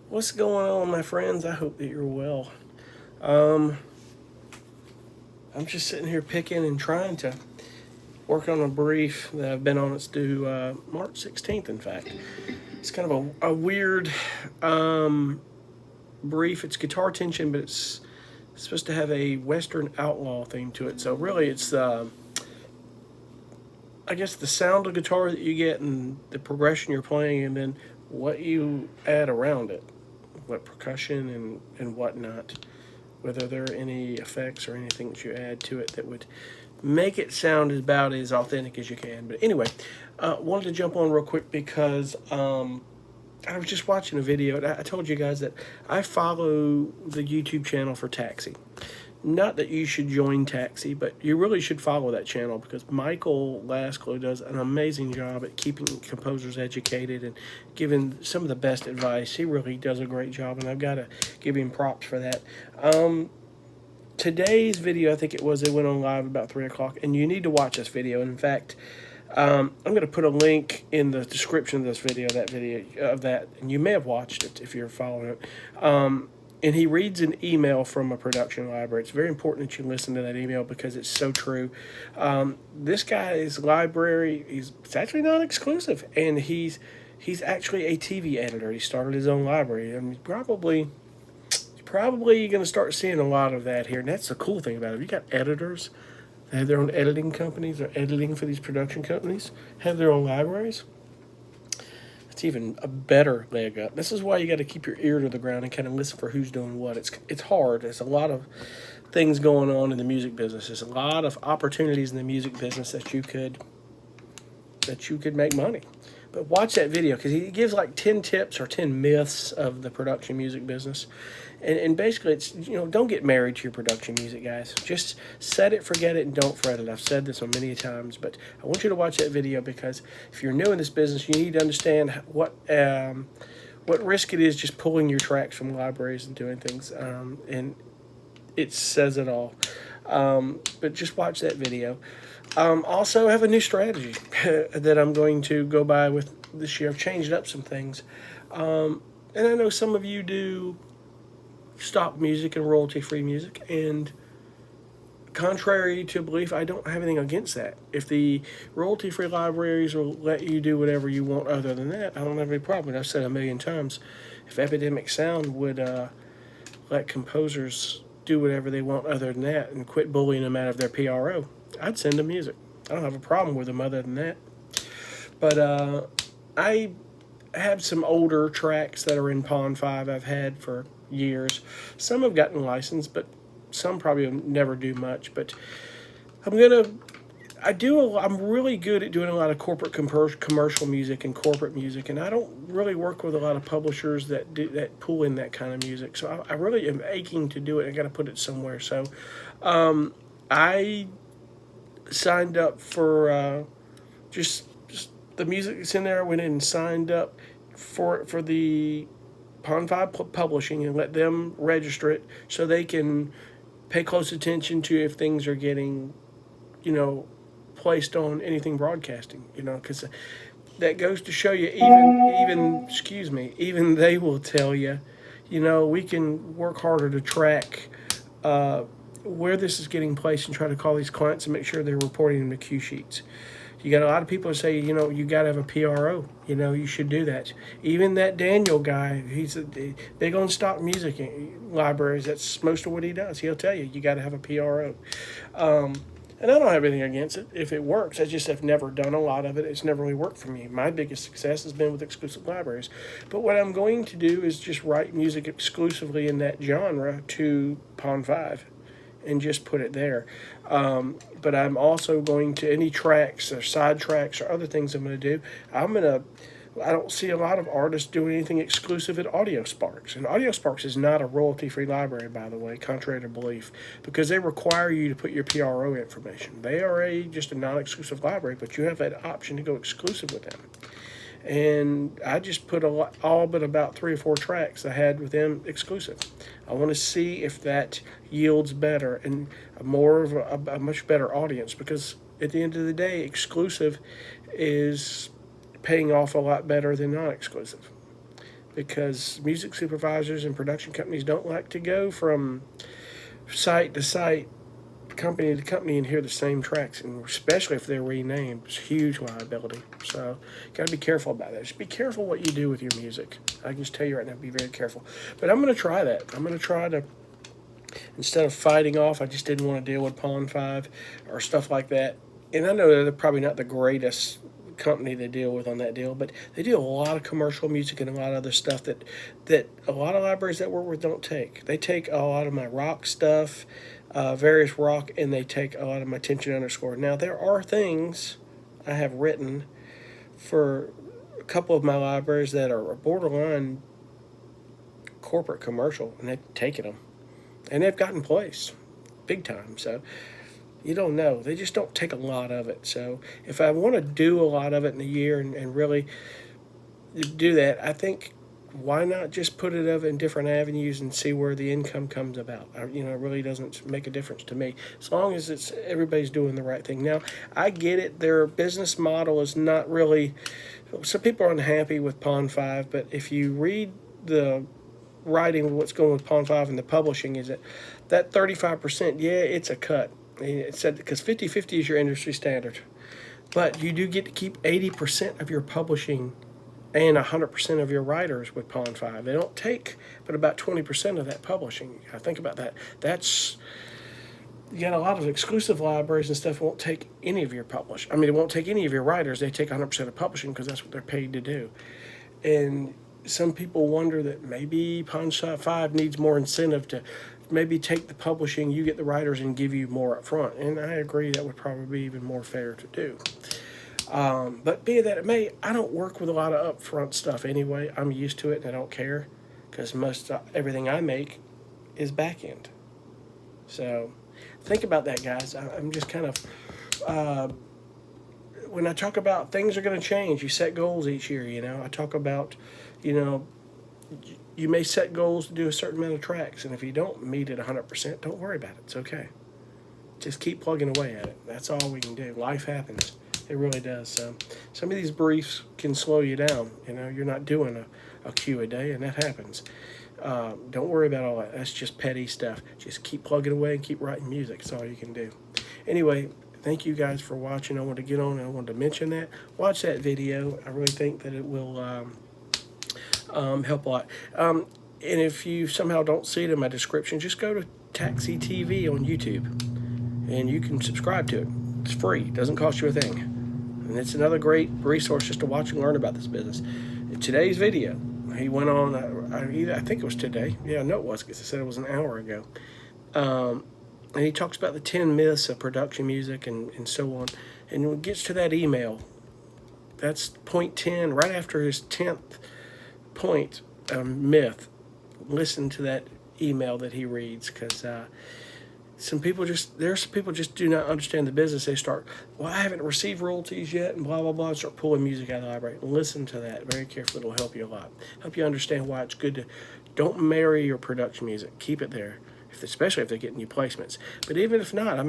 What's going on, my friends? I hope that you're well. Um, I'm just sitting here picking and trying to work on a brief that I've been on. It's due March 16th, in fact. It's kind of a weird brief. It's guitar tension, but it's supposed to have a Western outlaw theme to it. So, really, it's I guess the sound of guitar that you get and the progression you're playing, and then what you add around it, what percussion and whatnot. Whether there are any effects or anything that you add to it that would make it sound about as authentic as you can. But anyway, wanted to jump on real quick because I was just watching a video. And I told you guys that I follow the YouTube channel for Taxi. Not that you should join Taxi, but you really should follow that channel because Michael Lasclo does an amazing job at keeping composers educated and giving some of the best advice. He really does a great job, and I've got to give him props for that. Today's video, I think it went on live about 3 o'clock, and you need to watch this video. In fact, I'm going to put a link in the description of this video, and you may have watched it if you're following it. And he reads an email from a production library. It's very important that you listen to that email because it's so true. This guy's library, it's actually not exclusive, and he's actually a TV editor. He started his own library, and probably going to start seeing a lot of that here. And that's the cool thing about it. You got editors that have their own editing companies, or editing for these production companies, have their own libraries. It's even a better leg up. This is why you got to keep your ear to the ground and kind of listen for who's doing what. It's hard. There's a lot of things going on in the music business. There's a lot of opportunities in the music business that you could make money. But watch that video because he gives like 10 tips or 10 myths of the production music business. And basically, it's, don't get married to your production music, guys. Just set it, forget it, and don't fret it. I've said this on many times, but I want you to watch that video because if you're new in this business, you need to understand what risk it is just pulling your tracks from libraries and doing things. And it says it all. But just watch that video. Also, I have a new strategy that I'm going to go by with this year. I've changed up some things. And I know some of you do stock music and royalty-free music, and contrary to belief, I don't have anything against that. If the royalty-free libraries will let you do whatever you want other than that, I don't have any problem. I've said a million times, if Epidemic Sound would let composers do whatever they want other than that and quit bullying them out of their PRO, I'd send them music. I don't have a problem with them other than that. But I have some older tracks that are in Pond 5 I've had for years. Some have gotten licensed, but some probably will never do much. But I'm really good at doing a lot of corporate commercial music and corporate music, and I don't really work with a lot of publishers that pull in that kind of music. So I really am aching to do it. I got to put it somewhere. So I signed up for just the music that's in there. I went in and signed up for the Pond 5 Publishing and let them register it so they can pay close attention to if things are getting, placed on anything broadcasting, because that goes to show you even they will tell you, we can work harder to track where this is getting placed and try to call these clients and make sure they're reporting in the Q sheets. You got a lot of people who say, you got to have a PRO. You should do that. Even that Daniel guy, he's big on stock music libraries. That's most of what he does. He'll tell you got to have a PRO. And I don't have anything against it if it works. I just have never done a lot of it. It's never really worked for me. My biggest success has been with exclusive libraries. But what I'm going to do is just write music exclusively in that genre to Pond 5 and just put it there. But I'm also going to, any tracks or side tracks or other things I'm going to do, I don't see a lot of artists doing anything exclusive at AudioSparks. And AudioSparks is not a royalty-free library, by the way, contrary to belief, because they require you to put your PRO information. They are just a non-exclusive library, but you have that option to go exclusive with them. And I just put all but about 3 or 4 tracks I had with them exclusive. I want to see if that yields better and more of a much better audience, because at the end of the day, exclusive is paying off a lot better than non-exclusive. because music supervisors and production companies don't like to go from site to site, company to company, and hear the same tracks, and especially if they're renamed. It's huge liability. So got to be careful about that. Just be careful what you do with your music. I can just tell you right now, be very careful. But I'm going to try that. I'm going to try to, instead of fighting off, I just didn't want to deal with Pond5 or stuff like that. And I know they're probably not the greatest company they deal with on that deal, but they do a lot of commercial music and a lot of other stuff that a lot of libraries that work with don't take. They take a lot of my rock stuff, various rock, and they take a lot of my tension underscore. Now there are things I have written for a couple of my libraries that are borderline corporate commercial, and they've taken them, and they've gotten placed big time. So you don't know. They just don't take a lot of it. So if I want to do a lot of it in a year and really do that, I think why not just put it up in different avenues and see where the income comes about? It really doesn't make a difference to me as long as it's everybody's doing the right thing. Now, I get it. Their business model is not really. Some people are unhappy with Pond5, but if you read the writing, what's going with Pond5 and the publishing is that 35%. Yeah, it's a cut. It said because 50/50 is your industry standard, but you do get to keep 80% of your publishing and 100% of your writers with Pond5. They don't take but about 20% of that publishing. You gotta think about that. You got a lot of exclusive libraries and stuff won't take any of your it won't take any of your writers. They take 100% of publishing because that's what they're paid to do. And some people wonder that maybe Pond5 needs more incentive to maybe take the publishing, you get the writers, and give you more up front. And I agree that would probably be even more fair to do. But be that it may, I don't work with a lot of upfront stuff anyway. I'm used to it and I don't care because most everything I make is back end. So think about that, guys. I'm just kind of, when I talk about things are going to change, you set goals each year, I talk about, you may set goals to do a certain amount of tracks, and if you don't meet it 100%, don't worry about it. It's okay. Just keep plugging away at it. That's all we can do. Life happens. It really does. So some of these briefs can slow you down. You're not doing a queue a day, and that happens. Don't worry about all that. That's just petty stuff. Just keep plugging away and keep writing music. That's all you can do. Anyway, thank you guys for watching. I wanted to get on and I wanted to mention that. Watch that video. I really think that it will help a lot. And if you somehow don't see it in my description, just go to Taxi TV on YouTube and you can subscribe to it. It's free. It doesn't cost you a thing. And it's another great resource just to watch and learn about this business. In today's video, he went on, I think it was today. Yeah, no, it was because I said it was an hour ago. And he talks about the 10 myths of production music and so on. And when it gets to that email, that's point 10, right after his 10th point myth. Listen to that email that he reads because there's some people just do not understand the business. They start, well, I haven't received royalties yet, and blah, blah, blah, and start pulling music out of the library. Listen to that very carefully. It'll help you a lot. Help you understand why it's good to, don't marry your production music. Keep it there, especially if they're getting you placements. But even if not,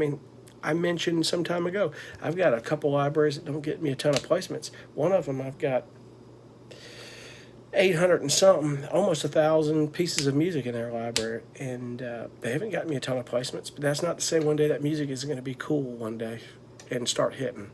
I mentioned some time ago, I've got a couple libraries that don't get me a ton of placements. One of them I've got 800 and something, almost 1,000 pieces of music in their library, and they haven't gotten me a ton of placements. But that's not to say one day that music isn't going to be cool one day and start hitting.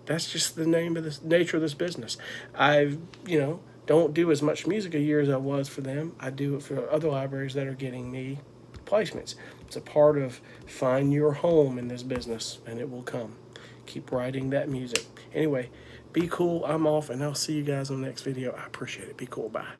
That's just the nature of this business. Don't do as much music a year as I was for them. I do it for other libraries that are getting me placements. It's a part of find your home in this business, and it will come. Keep writing that music. Anyway, be cool. I'm off, and I'll see you guys on the next video. I appreciate it. Be cool. Bye.